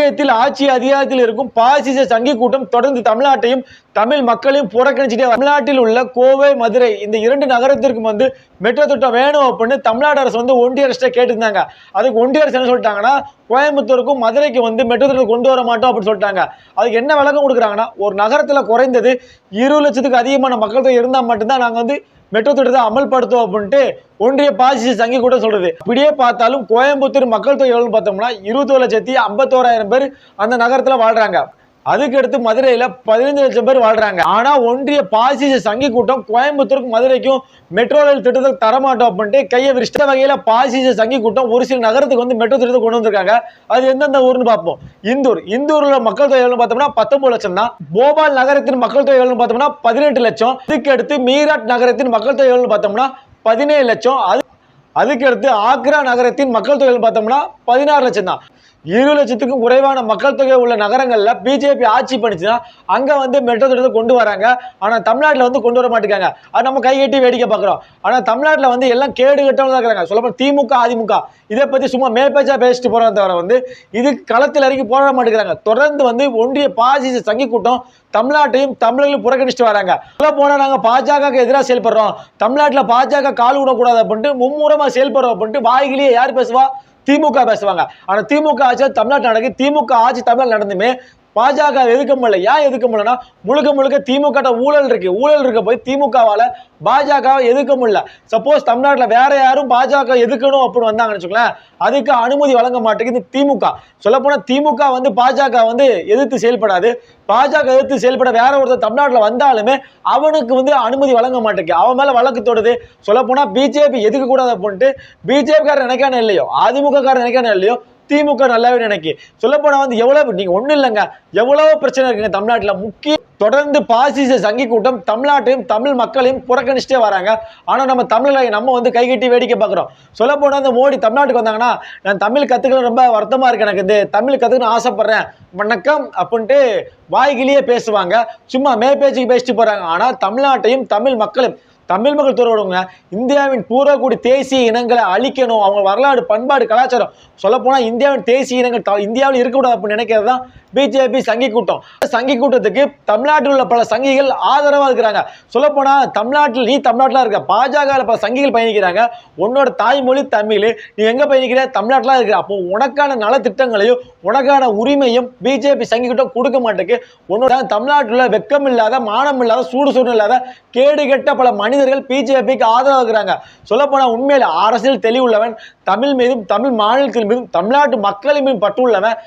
ஒன்றியத்தில் ஆட்சி அதிகாரத்தில் இருக்கும் பாசிச சங்கி கூட்டம் தொடர்ந்து தமிழ்நாட்டையும் தமிழ் மக்களையும் புறக்கணிச்சுட்டே தமிழ்நாட்டில் உள்ள கோவை மதுரை இந்த 2 நகரத்திற்கும் வந்து மெட்ரோ திட்டம் வேணும் அப்படின்னு தமிழ்நாடு அரசு வந்து ஒன்றிய அரசு கேட்டிருந்தாங்க. அதுக்கு ஒன்றிய அரசு என்ன சொல்லிட்டாங்கன்னா, கோயம்புத்தூருக்கும் மதுரைக்கு வந்து மெட்ரோ திட்டம் கொண்டு வர மாட்டோம் அப்படின்னு சொல்லிட்டாங்க. அதுக்கு என்ன விளக்கம் கொடுக்குறாங்கன்னா, ஒரு நகரத்துல குறைந்தது 20 லட்சத்துக்கு அதிகமான மக்கள் தொகை இருந்தால் மட்டும்தான் நாங்கள் வந்து மெட்ரோ திட்டத்தை அமல்படுத்தும் அப்படின்ட்டு ஒன்றிய பாசிச சங்கி கூட சொல்றது. இப்படியே பார்த்தாலும் கோயம்புத்தூர் மக்கள் தொகை எவ்வளவு பார்த்தோம்னா 21,51,000 பேர் அந்த நகரத்துல வாழ்றாங்க. அதுக்கு அடுத்து மதுரையில 15 லட்சம் பேர் வாழ்றாங்க. ஆனா ஒன்றிய பாசிச சங்கி கூட்டம் கோயம்புத்தூருக்கும் மதுரைக்கும் மெட்ரோ ரயில் திட்டத்தை தரமாட்டோம் அப்படின்ட்டு கையை விரிஷ்ட வகையில பாசிச சங்கி கூட்டம் ஒரு சில நகரத்துக்கு வந்து மெட்ரோ திட்டத்தை கொண்டு வந்திருக்காங்க. அது எந்தெந்த ஊர்னு பார்ப்போம். இந்தூர்ல மக்கள் தொகை எவ்வளவு பார்த்தோம்னா 19 லட்சம் தான். போபால் நகரத்தின் மக்கள் தொகை எவ்வளவு பார்த்தோம்னா 18 லட்சம். அதுக்கு அடுத்து மீரட் நகரத்தின் மக்கள் தொகை எவ்வளவு பார்த்தோம்னா 17 லட்சம். அதுக்கு அடுத்து ஆக்ரா நகரத்தின் மக்கள் தொகை பார்த்தோம்னா 16 லட்சம் தான். 20 லட்சத்துக்கும் குறைவான மக்கள் தொகை உள்ள நகரங்கள்ல பிஜேபி ஆட்சி பண்ணிச்சுன்னா அங்க வந்து மெட்ரோ திட்டத்தை கொண்டு வராங்க. ஆனா தமிழ்நாட்டில் வந்து கொண்டு வர மாட்டேங்காங்க. அது நம்ம கைகட்டி வேடிக்கை பார்க்கிறோம். ஆனா தமிழ்நாட்டில் வந்து எல்லாம் கேடு கட்டவங்க இருக்கிறாங்க. சொல்லப்போனா திமுக அதிமுக இதை பத்தி சும்மா மேற்பேச்சா பேசிட்டு போறத தவிர வந்து இது களத்தில் இறங்கி போட மாட்டேங்கிறாங்க. தொடர்ந்து வந்து ஒன்றிய பாசிச சங்கி கூட்டம் தமிழ்நாட்டையும் தமிழர்களும் புறக்கணிச்சுட்டு வராங்க. போனா நாங்க பாஜக எதிராக செயல்படுறோம், தமிழ்நாட்டில் பாஜக கால் விடக்கூடாது அப்படின்ட்டு மும்முரமா செயல்படுறோம் அப்படின்ட்டு வாய்கிலேயே யார் பேசுவா? திமுக பேசுவாங்க. ஆனா திமுக ஆட்சி தமிழ்நாட்டில் நடக்கு. திமுக ஆட்சி தமிழ்நாட்டில் நடந்துமே பாஜக எதுக்க முடியல. ஏன் எதுக்க முடியலன்னா முழுக்க திமுக ஊழல் இருக்க போய் திமுகவால பாஜகவை எதுக்க முடியல. சப்போஸ் தமிழ்நாட்டில் வேற யாரும் பாஜக எதுக்கணும் அப்படின்னு வந்தாங்கன்னு வச்சுக்கோங்களேன், அதுக்கு அனுமதி வழங்க மாட்டேங்குது திமுக. சொல்ல போனா திமுக வந்து பாஜக வந்து எதிர்த்து செயல்படாது. பாஜக எதிர்த்து செயல்பட வேற ஒருத்தர் தமிழ்நாட்டில் வந்தாலுமே அவனுக்கு வந்து அனுமதி வழங்க மாட்டேங்குது. அவன் மேல வழக்கு தொடுது. சொல்ல போனா பிஜேபி எதுக்க கூடாது அப்படின்ட்டு பிஜேபி காரர் நினைக்கானே இல்லையோ, அதிமுக காரர் நினைக்கானே இல்லையோ, திமுக நல்லாவே நினைக்கி. சொல்ல போனா வந்து எவ்வளவு நீங்க ஒண்ணு இல்லைங்க, எவ்வளவு பிரச்சனை இருக்குங்க தமிழ்நாட்டில். முக்கிய தொடர்ந்து பாசிச சங்கி கூட்டம் தமிழ்நாட்டையும் தமிழ் மக்களையும் புறக்கணிச்சுட்டே வராங்க. ஆனா நம்ம தமிழை நம்ம வந்து கைகட்டி வேடிக்கை பார்க்கிறோம். சொல்ல போனா இந்த மோடி தமிழ்நாட்டுக்கு வந்தாங்கன்னா, நான் தமிழ் கத்துக்கணும் ரொம்ப வருத்தமா இருக்கு, எனக்கு இந்த தமிழ் கத்துக்கணும் ஆசைப்படுறேன், வணக்கம் அப்படின்ட்டு வாய்கிலேயே பேசுவாங்க. சும்மா மேற்பேச்சுக்கு பேசிட்டு போறாங்க. ஆனா தமிழ்நாட்டையும் தமிழ் மக்களையும் தமிழ் மக்கள் தோறவிடுங்க. இந்தியாவின் பூரா தேசிய இனங்களை அழிக்கணும், அவங்க வரலாறு பண்பாடு கலாச்சாரம் சொல்ல போனா இந்தியாவின் தேசிய இனங்கள் இந்தியாவில் இருக்கக்கூடாது அப்படின்னு நினைக்கிறது தான் பிஜேபி சங்கி கூட்டம். சங்கி கூட்டத்துக்கு தமிழ்நாட்டில் உள்ள பல சங்கிகள் ஆதரவா இருக்கிறாங்க. சொல்ல போனா தமிழ்நாட்டில் நீ தமிழ்நாட்டில் இருக்க பாஜக பல சங்கிகள் பயணிக்கிறாங்க. உன்னோட தாய்மொழி தமிழ், நீ எங்க பயணிக்கிற? தமிழ்நாட்டில் இருக்கிற. அப்போ உனக்கான நலத்திட்டங்களையும் உனக்கான உரிமையும் பிஜேபி சங்கி கூட்டம் கொடுக்க மாட்டேங்குது. உன்னோட தமிழ்நாட்டில் வெக்கம் இல்லாத, மானம் இல்லாத, சூடு இல்லாத கேடுகெட்ட பல மனிதர்கள் பிஜேபிக்கு ஆதரவு இருக்கிறாங்க. சொல்ல போனா உண்மையில அரசியல் தெளிவுள்ளவன், தமிழ் மீதும் தமிழ் மாநிலத்தின் மீதும் தமிழ்நாட்டு மக்களின் மீதும் பற்று உள்ளவன்